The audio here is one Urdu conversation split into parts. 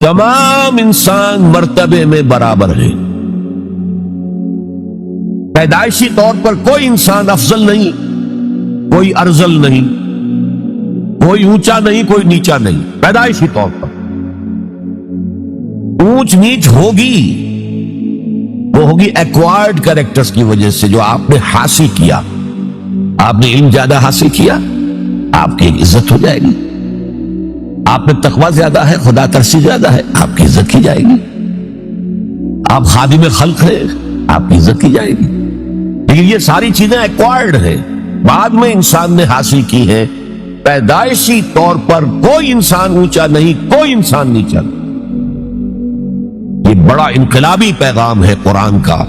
تمام انسان مرتبے میں برابر ہیں. پیدائشی طور پر کوئی انسان افضل نہیں، کوئی ارذل نہیں، کوئی اونچا نہیں، کوئی نیچا نہیں. پیدائشی طور پر اونچ نیچ ہوگی، وہ ہوگی ایکوائرڈ کریکٹرز کی وجہ سے، جو آپ نے حاصل کیا. آپ نے علم زیادہ حاصل کیا، آپ کی عزت ہو جائے گی. آپ میں تقوی زیادہ ہے، خدا ترسی زیادہ ہے، آپ کی عزت کی جائے گی. آپ خادم خلق ہیں، آپ کی عزت کی جائے گی. لیکن یہ ساری چیزیں ایکوائرڈ ہیں، بعد میں انسان نے حاصل کی ہیں. پیدائشی طور پر کوئی انسان اونچا نہیں، کوئی انسان نیچا نہیں. یہ بڑا انقلابی پیغام ہے قرآن کا.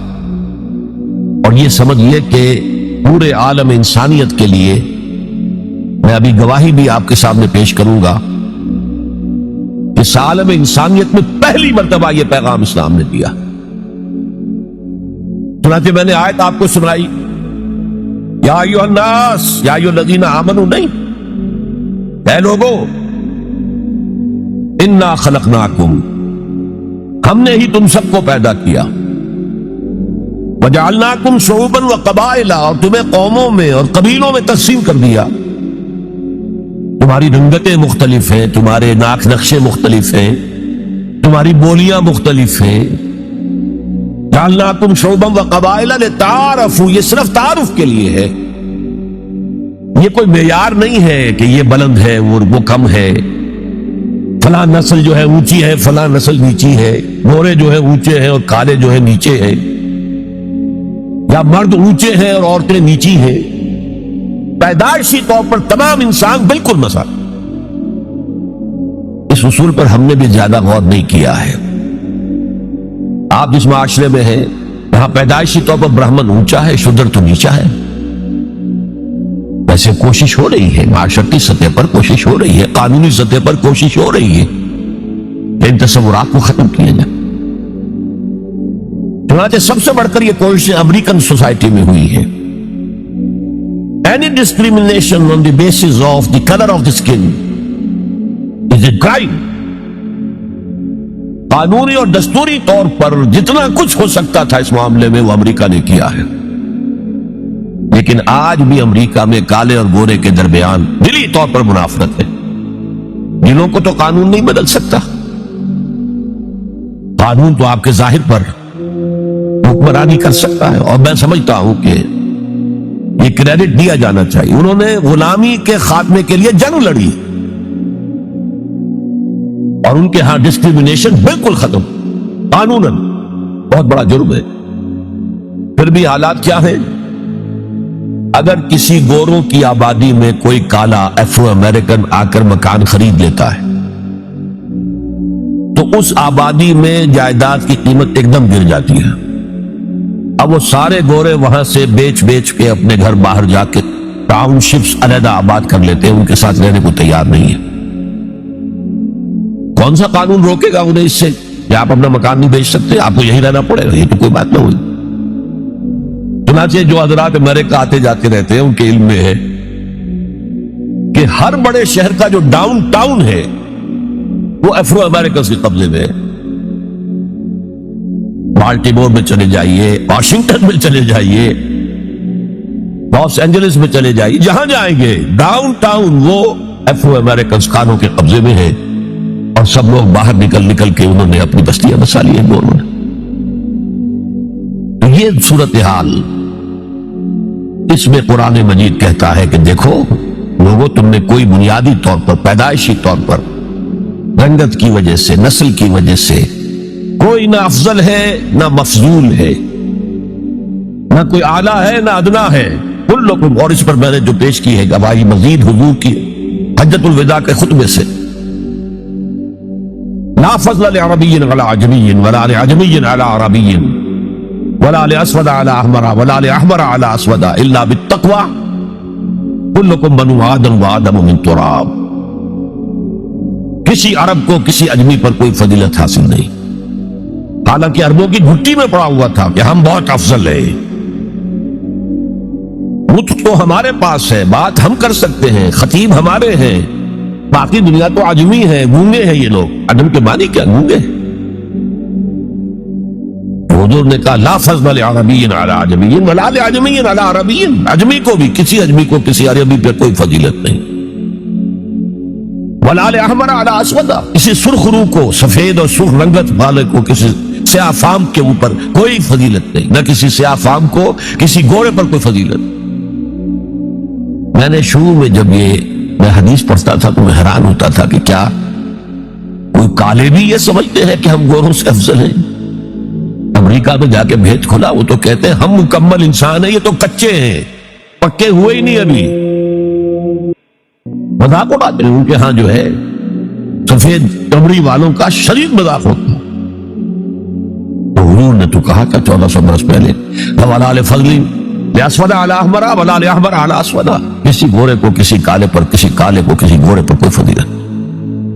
اور یہ سمجھیے کہ پورے عالم انسانیت کے لیے، میں ابھی گواہی بھی آپ کے سامنے پیش کروں گا، اس عالم انسانیت میں پہلی مرتبہ یہ پیغام اسلام نے دیا. چنانچہ میں نے آیت آپ کو سنائی، یا ایھا الناس یا ایھا الذین آمنوا، نہیں، اے لوگو، انا خلقناکم، ہم نے ہی تم سب کو پیدا کیا، وجعلناکم شعوبا وقبائل، اور تمہیں قوموں میں اور قبیلوں میں تقسیم کر دیا. تمہاری رنگتیں مختلف ہیں، تمہارے ناک نقشے مختلف ہیں، تمہاری بولیاں مختلف ہیں. جعلناکم شعوبا وقبائل لتعارفوا، یہ صرف تعارف کے لیے ہے. یہ کوئی معیار نہیں ہے کہ یہ بلند ہے وہ کم ہے، فلاں نسل جو ہے اونچی ہے، فلاں نسل نیچی ہے، گورے جو ہے اونچے ہیں اور کالے جو ہے نیچے ہیں، یا مرد اونچے ہیں اور عورتیں نیچی ہیں. پیدائشی طور پر تمام انسان بالکل مساوی. اس اصول پر ہم نے بھی زیادہ غور نہیں کیا ہے. آپ جس معاشرے میں ہیں وہاں پیدائشی طور پر برہمن اونچا ہے، شودر تو نیچا ہے. ویسے کوشش ہو رہی ہے، معاشرتی سطح پر کوشش ہو رہی ہے، قانونی سطح پر کوشش ہو رہی ہے کہ ان تصورات کو ختم کیا جائے. چنانچہ سب سے بڑھ کر یہ کوشش امریکن سوسائٹی میں ہوئی ہے. Any discrimination on the basis of the color of the skin is a crime. قانونی اور دستوری طور پر جتنا کچھ ہو سکتا تھا اس معاملے میں وہ امریکہ نے کیا ہے. لیکن آج بھی امریکہ میں کالے اور گورے کے درمیان دلی طور پر منافرت ہے. جنوں کو تو قانون نہیں بدل سکتا. قانون تو آپ کے ظاہر پر حکمرانی کر سکتا ہے، اور میں سمجھتا ہوں کہ یہ کریڈٹ دیا جانا چاہیے. انہوں نے غلامی کے خاتمے کے لیے جنگ لڑی اور ان کے ہاں ڈسکریمنیشن بالکل ختم، قانوناً. بہت بڑا جرم ہے. پھر بھی حالات کیا ہیں؟ اگر کسی گوروں کی آبادی میں کوئی کالا افرو امریکن آ کر مکان خرید لیتا ہے تو اس آبادی میں جائیداد کی قیمت ایک دم گر جاتی ہے. اب وہ سارے گورے وہاں سے بیچ کے اپنے گھر باہر جا کے ٹاؤن شپس علیحدہ آباد کر لیتے ہیں، ان کے ساتھ رہنے کو تیار نہیں ہے. کون سا قانون روکے گا انہیں اس سے کہ آپ اپنا مکان نہیں بیچ سکتے، آپ کو یہی رہنا پڑے گا؟ یہ تو کوئی بات نہ ہوئی. چنانچہ جو حضرات امریکہ آتے جاتے رہتے ہیں ان کے علم میں ہے کہ ہر بڑے شہر کا جو ڈاؤن ٹاؤن ہے وہ افرو امریکنز کے قبضے میں ہے. بالٹیمور میں چلے جائیے، واشنگٹن میں چلے جائیے، لاس اینجلس میں چلے جائیے، جہاں جائیں گے ڈاؤن ٹاؤن وہ افرو امریکنز خانوں کے قبضے میں ہے. اور سب لوگ باہر نکل کے انہوں نے اپنی بستیاں بسا لی ہیں گوروں نے. تو یہ صورتحال، اس میں قرآن مجید کہتا ہے کہ دیکھو لوگوں، تم نے کوئی بنیادی طور پر پیدائشی طور پر رنگت کی وجہ سے، نسل کی وجہ سے کوئی نہ افضل ہے نہ مفضول ہے، نہ کوئی اعلیٰ ہے نہ ادنا ہے. کلکم، اور اس پر میں نے جو پیش کی ہے گواہی مزید حضور کی حجۃ الوداع کے خطبے سے، لا فضل لعربی علی عجمی ولا لعجمی علی عربی ولا لاسود علی احمر ولا لاحمر علی اسود الا بالتقوى کلکم بنو آدم وآدم من تراب. کسی عرب کو کسی اجمی پر کوئی فضیلت حاصل نہیں، حالانکہ عربوں کی گھٹی میں پڑا ہوا تھا کہ ہم بہت افضل ہیں. نطق تو ہمارے پاس ہے، بات ہم کر سکتے ہیں، خطیب ہمارے ہیں، باقی دنیا تو عجمی ہے، گونگے ہیں یہ لوگ۔ عجم کے معنی کیا؟ گونگے۔ حضور نے کہا لا فضل لعربی علی عجمی ولا لعجمی علی عربی، عجمی کو بھی، کسی عجمی کو کسی عربی پہ کوئی فضیلت نہیں۔ ولا لأحمر علی اسود، کسی سرخ روح کو، سفید اور سرخ رنگت والے کو کسی سیاہ فام کے اوپر کوئی فضیلت نہیں، نہ کسی سیاہ فام کو کسی گورے پر کوئی فضیلت۔ میں نے شروع میں جب میں حدیث پڑھتا تھا تو میں حیران ہوتا تھا کہ کیا کوئی کالے بھی یہ سمجھتے ہیں کہ ہم گوروں سے افضل ہیں؟ امریکہ میں جا کے بھید کھلا، وہ تو کہتے ہیں ہم مکمل انسان ہیں، یہ تو کچے ہیں، پکے ہوئے ہی نہیں ابھی۔ مذاق اڑاتے ہیں، ان کے ہاں جو ہے سفید چمڑی والوں کا شدید مذاق ہوتا ہے۔ تو حضور نے تو کہا کہ 1400 برس پہلے وَلَا لِفَضْلٍ لِأَسْوَدَ عَلَىٰ أَحْمَرَ وَلَا لِأَحْمَرَ عَلَىٰ أَسْوَدَ، کسی گورے کو کسی کالے پر، کسی کالے کو کسی گورے پر کوئی فضیلت۔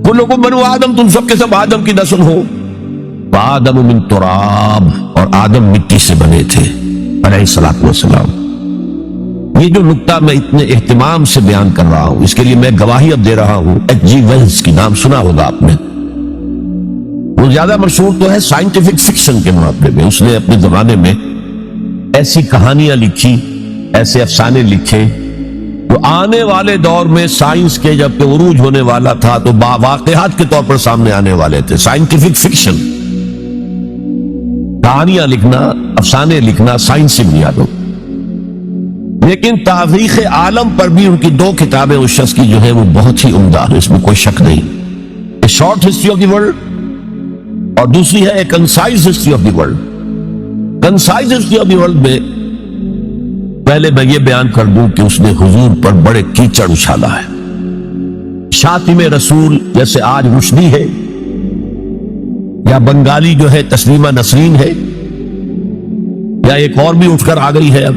کلکم بنو آدم، تم سب کے سب آدم کی نسل ہو۔ وآدم من تراب، اور آدم مٹی سے بنے تھے علیہ الصلوۃ والسلام۔ یہ جو نکتہ میں اتنے اہتمام سے بیان کر رہا ہوں، اس کے لیے میں گواہی اب دے رہا ہوں۔ ایچ جی ویلز کی نام سنا ہوگا آپ نے، وہ زیادہ مشہور تو ہے سائنٹیفک فکشن کے معاملے میں۔ اس نے اپنے زمانے میں ایسی کہانیاں لکھی، ایسے افسانے لکھے جو آنے والے دور میں سائنس کے جب کہ عروج ہونے والا تھا تو واقعات کے طور پر سامنے آنے والے تھے۔ سائنٹیفک فکشن، کہانیاں لکھنا، افسانے لکھنا سائنسی بنیادوں۔ لیکن تاریخ عالم پر بھی ان کی 2 کتابیں اس شخص کی جو ہے وہ بہت ہی عمدہ ہے، اس میں کوئی شک نہیں۔ A short history of the world, اور دوسری ہے a concise history of the world. Concise history of the world میں پہلے میں یہ بیان کر دوں کہ اس نے حضور پر بڑے کیچڑ اچھالا ہے۔ شاطم رسول جیسے آج رشدی ہے یا بنگالی جو ہے تسلیمہ نسرین ہے، یا ایک اور بھی اٹھ کر آ گئی ہے اب،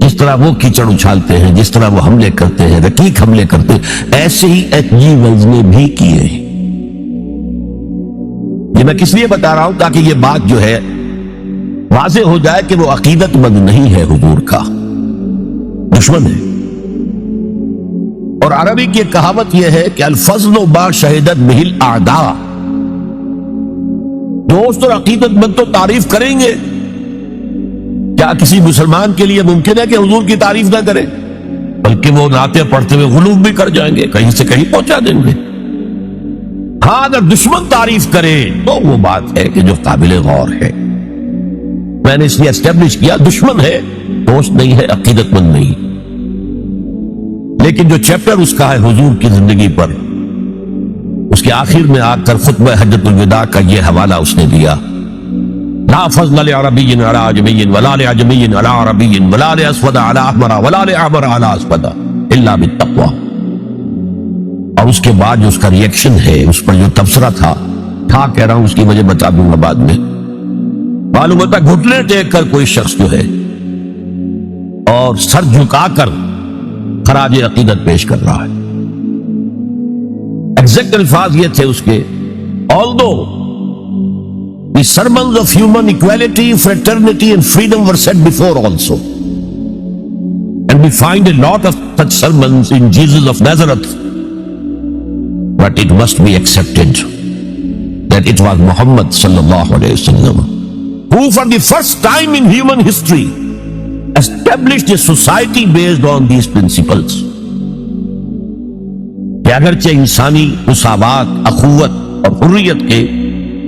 جس طرح وہ کیچڑ اچھالتے ہیں، جس طرح وہ حملے کرتے ہیں، رقیق حملے کرتے ہیں، ایسے ہی ایچ جی ویلز نے بھی کیے ہیں۔ یہ میں کس لیے بتا رہا ہوں؟ تاکہ یہ بات جو ہے واضح ہو جائے کہ وہ عقیدت مند نہیں ہے، حضور کا دشمن ہے۔ اور عربی کی ایک کہاوت یہ ہے کہ الفضل ما شہدت بہ الاعداء، دوست اور عقیدت مند تو تعریف کریں گے، کیا کسی مسلمان کے لیے ممکن ہے کہ حضور کی تعریف نہ کرے؟ بلکہ وہ نعتیں پڑھتے ہوئے غلوف بھی کر جائیں گے، کہیں سے کہیں پہنچا دیں گے۔ ہاں اگر دشمن تعریف کرے تو وہ بات ہے کہ جو قابل غور ہے۔ میں نے اس لیے اسٹیبلش کیا دشمن ہے، دوست نہیں ہے، عقیدت مند نہیں۔ لیکن جو چیپٹر اس کا ہے حضور کی زندگی پر، اس کے آخر میں آ کر خطبہ حجۃ الوداع کا یہ حوالہ اس نے دیا، لا فضل لعربی علی عجمی ولا لعجمی علی عربی ولا لاسود علی احمر ولا لاحمر علی اسود الا بالتقوی۔ اور اس کے بعد جو اس کا ریئیکشن ہے، اس پر جو تبصرہ تھا کہہ رہا ہوں، اس کی وجہ بتا دوں گا بعد میں۔ معلوم ہوتا گھٹنے ٹیک کر کوئی شخص جو ہے اور سر جھکا کر خراج عقیدت پیش کر رہا ہے۔ ایگزیکٹ الفاظ یہ تھے اس کے، although the sermons of human equality, fraternity and freedom were said before also, and we find a lot of such sermons in Jesus of Nazareth, but it must be accepted that it was Muhammad sallallahu alayhi wasallam who for the first time in human history established a society based on these principles. کہ اگرچہ انسانی مساوات، اخوت اور حریت کے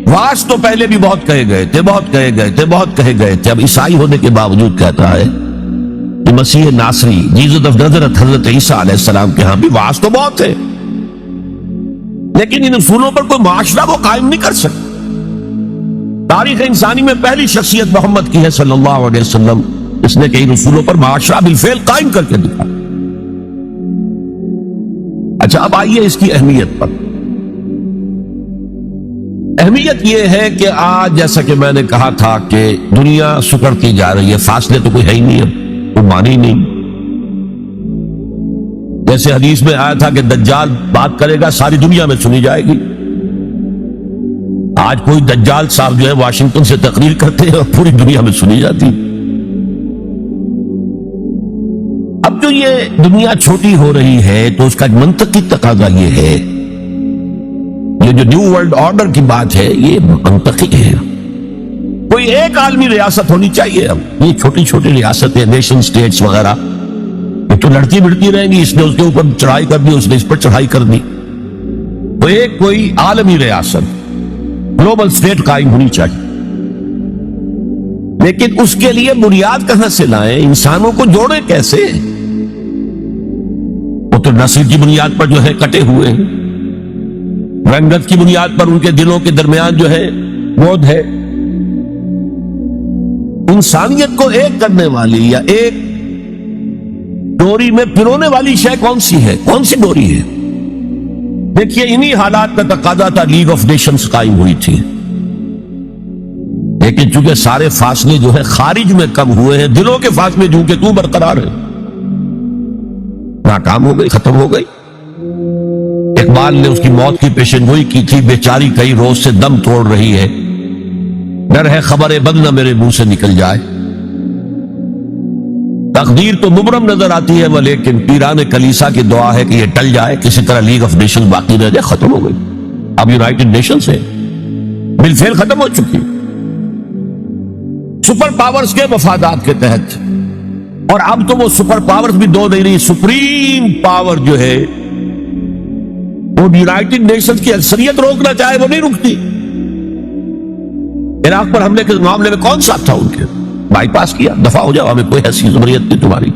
واعظ تو پہلے بھی بہت کہے گئے تھے، بہت کہے گئے تھے، بہت کہے گئے تھے، اب عیسائی ہونے کے باوجود کہتا ہے کہ مسیح ناصری جیسس آف نازرت حضرت عیسیٰ علیہ السلام کے ہاں بھی واعظ تو بہت ہے، لیکن ان اصولوں پر کوئی معاشرہ وہ قائم نہیں کر سکتا۔ تاریخ انسانی میں پہلی شخصیت محمد کی ہے صلی اللہ علیہ وسلم، اس نے کہ ان اصولوں پر معاشرہ بالفعل قائم کر کے دکھا۔ اچھا اب آئیے اس کی اہمیت پر۔ اہمیت یہ ہے کہ آج جیسا کہ میں نے کہا تھا کہ دنیا سکڑتی جا رہی ہے، فاصلے تو کوئی ہے ہی نہیں، اب کوئی معنی نہیں۔ جیسے حدیث میں آیا تھا کہ دجال بات کرے گا ساری دنیا میں سنی جائے گی، آج کوئی دجال صاحب جو ہے واشنگٹن سے تقریر کرتے ہیں اور پوری دنیا میں سنی جاتی۔ اب جو جو یہ دنیا چھوٹی ہو رہی ہے تو اس کا ایک منطقی تقاضا یہ ہے، یہ جو نیو ورلڈ آرڈر کی بات ہے یہ منطقی ہے، کوئی ایک عالمی ریاست ہونی چاہیے۔ اب یہ چھوٹی چھوٹی ریاستیں، نیشن سٹیٹس وغیرہ، یہ تو لڑتی بڑھتی رہیں گی، اس نے اس کے اوپر چڑھائی کر دی، اس نے اس پر چڑھائی کر دی، تو ایک کوئی عالمی ریاست، گلوبل سٹیٹ قائم ہونی چاہیے۔ لیکن اس کے لیے بنیاد کہاں سے لائیں؟ انسانوں کو جوڑیں کیسے؟ وہ تو نسل کی بنیاد پر جو ہے کٹے ہوئے ہیں، رنگت کی بنیاد پر ان کے دلوں کے درمیان جو ہے بود ہے۔ انسانیت کو ایک کرنے والی یا ایک ڈوری میں پرونے والی شے کون سی ہے؟ کون سی ڈوری ہے؟ دیکھیے انہی حالات کا تقاضا تھا، لیگ آف نیشنز قائم ہوئی تھی، لیکن چونکہ سارے فاصلے جو ہے خارج میں کم ہوئے ہیں، دلوں کے فاصلے جو کہ تو برقرار ہے، ناکام ہو گئی، ختم ہو گئی۔ اقبال نے اس کی موت کی پیشن گوئی کی تھی، بیچاری کئی روز سے دم توڑ رہی ہے، ڈر ہے خبر بد نہ میرے منہ سے نکل جائے۔ تقدیر تو مبرم نظر آتی ہے وہ، لیکن پیران کلیسا کی دعا ہے کہ یہ ٹل جائے، کسی طرح لیگ آف نیشنز باقی رہ جائے۔ ختم ہو گئی، اب یونائٹڈ نیشنز ہے، بالفعل ختم ہو چکی، سپر پاورز کے مفادات کے تحت۔ اور اب تو وہ سپر پاورز بھی دو نہیں رہی، سپریم پاور جو ہے وہ یونائٹڈ نیشنز کی اکثریت روکنا چاہے وہ نہیں رکتی۔ عراق پر حملے کے معاملے میں کون ساتھ تھا ان کے؟ بائی پاس کیا، دفاع ہو جاؤ، ہمیں کوئی حیثیت ضروریت نہیں تمہاری۔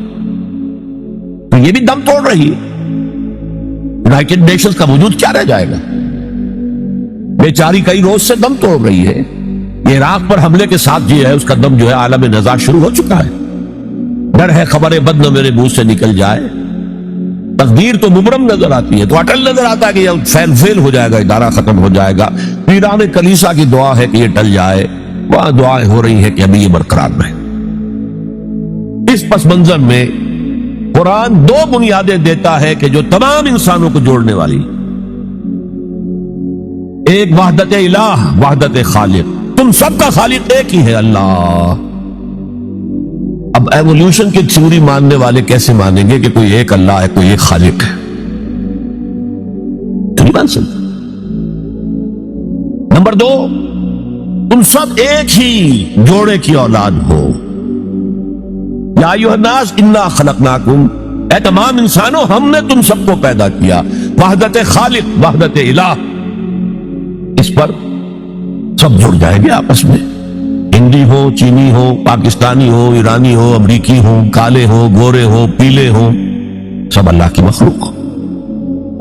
تو یہ بھی دم توڑ رہی ہے، یونائٹڈ نیشنز کا وجود کیا رہ جائے گا؟ بیچاری کئی روز سے دم توڑ رہی ہے، یہ عراق پر حملے کے ساتھ جو ہے اس کا دم جو ہے عالم نزاع شروع ہو چکا ہے۔ ڈر ہے خبر بد نہ میرے منہ سے نکل جائے، تقدیر تو مبرم نظر آتی ہے، تو اٹل نظر آتا ہے کہ یہ فیل ہو جائے گا، ادارہ ختم ہو جائے گا۔ پیران کلیسا کی دعا ہے کہ یہ ٹل جائے، وہاں دعائیں ہو رہی ہیں کہ ابھی یہ برقرار رہے۔ اس پس منظر میں قرآن دو بنیادیں دیتا ہے کہ جو تمام انسانوں کو جوڑنے والی، ایک وحدت الہ، وحدت خالق، تم سب کا خالق ایک ہی ہے، اللہ۔ اب ایوولوشن کی تھیوری ماننے والے کیسے مانیں گے کہ کوئی ایک اللہ ہے، کوئی ایک خالق ہے؟ تو نہیں مان سکتے۔ نمبر دو، تم سب ایک ہی جوڑے کی اولاد ہو، یا ایھا الناس انا خلقناکم، اے تمام انسانوں ہم نے تم سب کو پیدا کیا۔ وحدت خالق، وحدت الہ، اس پر سب جڑ جائیں گے آپس میں، ہندی ہو، چینی ہو، پاکستانی ہو، ایرانی ہو، امریکی ہو، کالے ہو، گورے ہو، پیلے ہو، سب اللہ کی مخلوق۔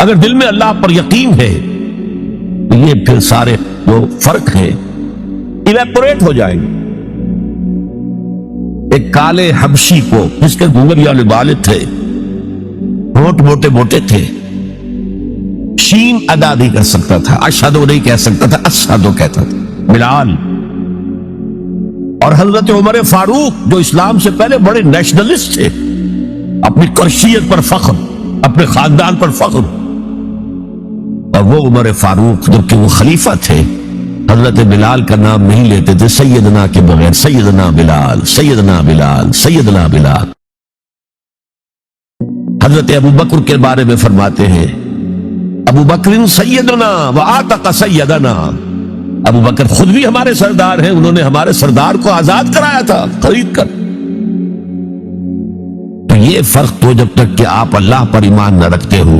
اگر دل میں اللہ پر یقین ہے تو یہ پھر سارے جو فرق ہے ایویپوریٹ ہو جائیں گے۔ ایک کالے حبشی کو جس کے گھنگریا بالے تھے، ہونٹ موٹے موٹے تھے، شین ادا نہیں کر سکتا تھا، اشہدو نہیں کہہ سکتا تھا، اشہدو کہتا تھا، بلال۔ اور حضرت عمر فاروق جو اسلام سے پہلے بڑے نیشنلسٹ تھے، اپنی قریشیت پر فخر، اپنے خاندان پر فخر، اور وہ عمر فاروق جبکہ وہ خلیفہ تھے حضرت بلال کا نام نہیں لیتے تھے سیدنا کے بغیر، سیدنا بلال، سیدنا بلال، سیدنا بلال۔ حضرت ابو بکر کے بارے میں فرماتے ہیں ابو بکر سیدنا وآتق سیدنا، ابو بکر خود بھی ہمارے سردار ہیں، انہوں نے ہمارے سردار کو آزاد کرایا تھا خرید کر۔ تو یہ فرق تو جب تک کہ آپ اللہ پر ایمان نہ رکھتے ہو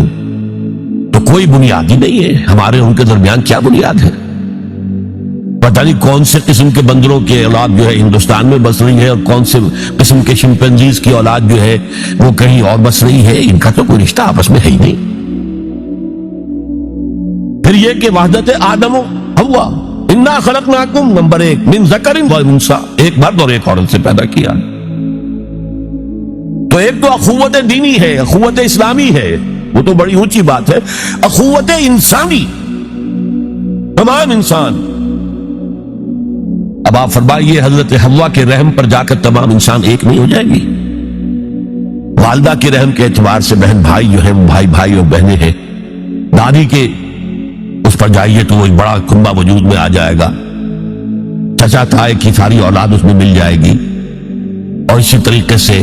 تو کوئی بنیاد ہی نہیں ہے۔ ہمارے ان کے درمیان کیا بنیاد ہے؟ پتہ نہیں کون سے قسم کے بندروں کی اولاد جو ہے ہندوستان میں بس رہی ہے، اور کون سے قسم کے شمپینزیز کی اولاد جو ہے وہ کہیں اور بس رہی ہے، ان کا تو کوئی رشتہ آپس میں ہے ہی نہیں۔ پھر یہ کہ وحدت آدم و حوا، انا خلقناکم، نمبر ایک، من ذکر و انثی، ایک مرد اور ایک عورت سے پیدا کیا۔ تو ایک تو اخوت دینی ہے، اخوت اسلامی ہے، وہ تو بڑی اونچی بات ہے۔ اخوت انسانی، تمام انسان۔ اب آپ فرمائیے حضرت حوا کے رحم پر جا کر تمام انسان ایک نہیں ہو جائیں گی؟ والدہ کے رحم کے اعتبار سے بہن بھائی جو ہیں بھائی بھائی اور بہنیں ہیں، دادی کے اس پر جائیے تو وہ ایک بڑا کنبہ وجود میں آ جائے گا، چچا تائے کی ساری اولاد اس میں مل جائے گی، اور اسی طریقے سے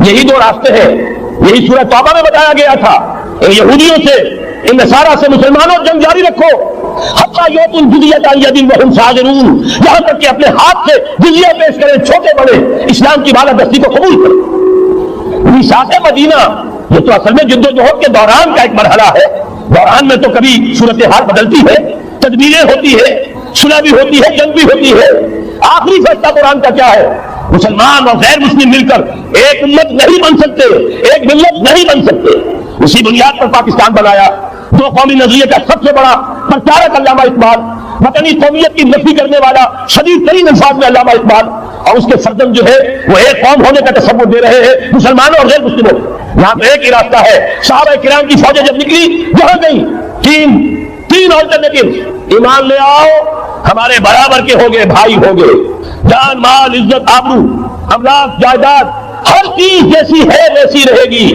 یہی دو راستے ہیں، یہی سورہ توبہ میں بتایا گیا تھا، ان یہودیوں سے، ان نصارہ سے مسلمانوں جنگ جاری رکھو، حتیٰ یؤتوا الجزیۃ عن ید وہم صاغرون، یہاں تک کہ اپنے ہاتھ سے جزیہ پیش کریں، چھوٹے بڑے اسلام کی بالادستی کو قبول کریں۔ میثاق مدینہ یہ تو اصل میں جدوجہد کے دوران کا ایک مرحلہ ہے، دوران میں تو کبھی صورتحال بدلتی ہے، تدبیریں ہوتی ہے، صلح بھی ہوتی ہے، جنگ بھی ہوتی ہے۔ آخری فیصلہ قرآن کا کیا ہے؟ مسلمان اور غیر مسلم مل کر ایک امت نہیں بن سکتے، ایک ملت نہیں بن سکتے۔ اسی بنیاد پر پاکستان بنایا۔ دو قومی نظریے کا سب سے بڑا پرچارک علامہ اقبال، وطنی قومیت کی نفی کرنے والا شدید ترین الفاظ میں علامہ اقبال، اور اس کے فرزند جو ہے وہ ایک قوم ہونے کا تصور دے رہے ہیں مسلمانوں اور غیر مسلموں۔ یہاں پہ ایک ہی راستہ ہے، صحابہ کرام کی فوجیں جب نکلی جہاں گئی، تین آلٹرنیٹو، ایمان لے آؤ، ہمارے برابر کے ہوگے، بھائی ہوگے، جان مال عزت آبرو املاک جائیداد ہر چیز جیسی ہے ویسی رہے گی،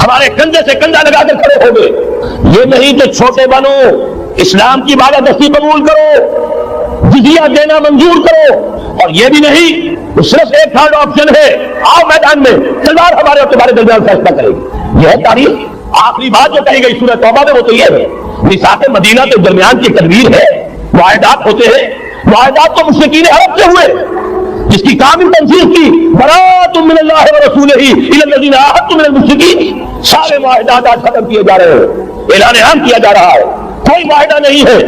ہمارے کندھے سے کندھا لگا کر کھڑے ہوگے۔ یہ نہیں کہ چھوٹے بنو، اسلام کی بالادستی قبول کرو، جزیہ دینا منظور کرو، اور یہ بھی نہیں صرف ایک تھرڈ آپشن ہے، آؤ میدان میں، تلوار ہمارے اور تمہارے درمیان فیصلہ کرے گی۔ یہ ہے تاریخ۔ آخری بات جو کہی گئی سورہ توبہ میں وہ تو یہ ہے، میثاق مدینہ کے درمیان کی تدبیر ہے، معاہدات ہوتے ہیں، معاہدات تو مشرکین عرب سے ہوئے جس کی کامل تنصیص کی برات من اللہ ورسولہ الی الذین عاہدتم من المشرکین۔ سارے معاہدات آج ختم کیے جا رہے ہیں، اعلان عام کیا جا رہا ہے، کوئی معاہدہ نہیں ہے،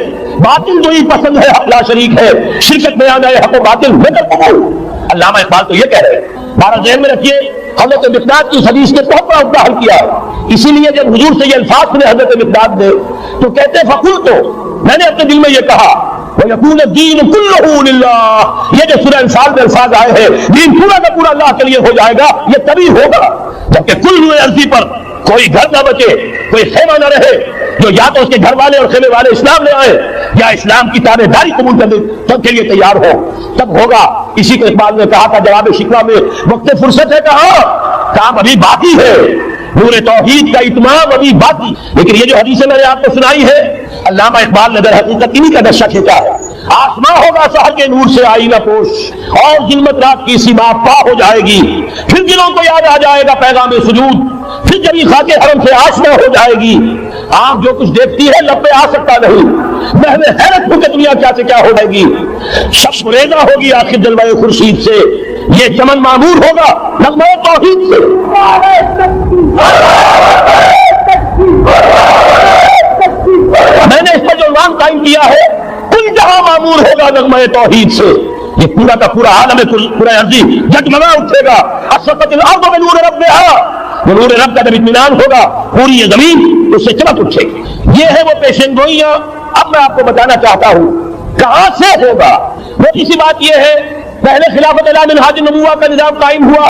باطل جو ہی پسند ہے حق لا شریک ہے، شرکت میں آنا ہے حق و باطل مگر قبول۔ علامہ اقبال تو یہ کہہ رہے ہیں، بارہ ذہن میں رکھیے، حضرت مقداد کی حدیث نے بہت بڑا عقدہ حل کیا ہے۔ اسی لیے جب حضور سے یہ الفاظ سنے حضرت مقداد نے تو کہتے فقلت، میں نے اپنے دل میں یہ کہا وَيَكُونَ الدِّينُ كُلُّهُ لِلَّهِ، یہ جو سورہ انفال میں الفاظ آئے ہیں، دین پورا کا پورا اللہ کے لیے ہو جائے گا، یہ تبھی ہوگا جبکہ کل ہوئے عرضی پر کوئی گھر نہ بچے، کوئی خیمہ نہ رہے جو یا تو اس کے گھر والے اور خیمے والے اسلام لے آئے یا اسلام کی تابع داری قبول کرنے کے لیے تیار ہو، تب ہوگا۔ اسی کو اقبال نے کہا تھا جواب شکوہ میں، وقت فرصت ہے کہاں، کام ابھی باقی ہے، نور توحید کا اتمام ابھی باقی۔ لیکن یہ جو حدیثیں میں نے آپ کو سنائی ہے، علامہ اقبال نے در حقیقت انہی کا نقشہ کھینچا ہے۔ آسماں ہوگا سحر کے نور سے آئینہ پوش، اور ظلمت رات کی سیما پا ہو جائے گی، پھر دلوں کو یاد آ جائے گا پیغام سجود، پھر جبھی خاک حرم سے آشنا ہو جائے گی۔ آنکھ جو کچھ دیکھتی ہے لب پہ آ سکتا نہیں، محو حیرت ہو کہ دنیا کیا سے کیا ہو جائے گی۔ شب ریزہ ہوگی آخر جلوہ خورشید سے، یہ چمن معمور ہوگا نغمہ توحید سے۔ میں نے اس پر جو عنوان قائم کیا ہے، کل جہاں معمور ہوگا نغمہ توحید سے، یہ پورا کا پورا عالم پورا عرضی جگمگا اٹھے گا۔ اشرقت الارض بنور ربہا، نور رب کا جب اطمینان ہوگا پوری یہ زمین اس سے چمک اٹھے گی۔ یہ ہے وہ پیشن گوئیاں۔ اب میں آپ کو بتانا چاہتا ہوں کہاں سے ہوگا۔ وہ کسی بات یہ ہے، پہلے خلافت اعلی منہاج النبوہ کا نظام قائم ہوا،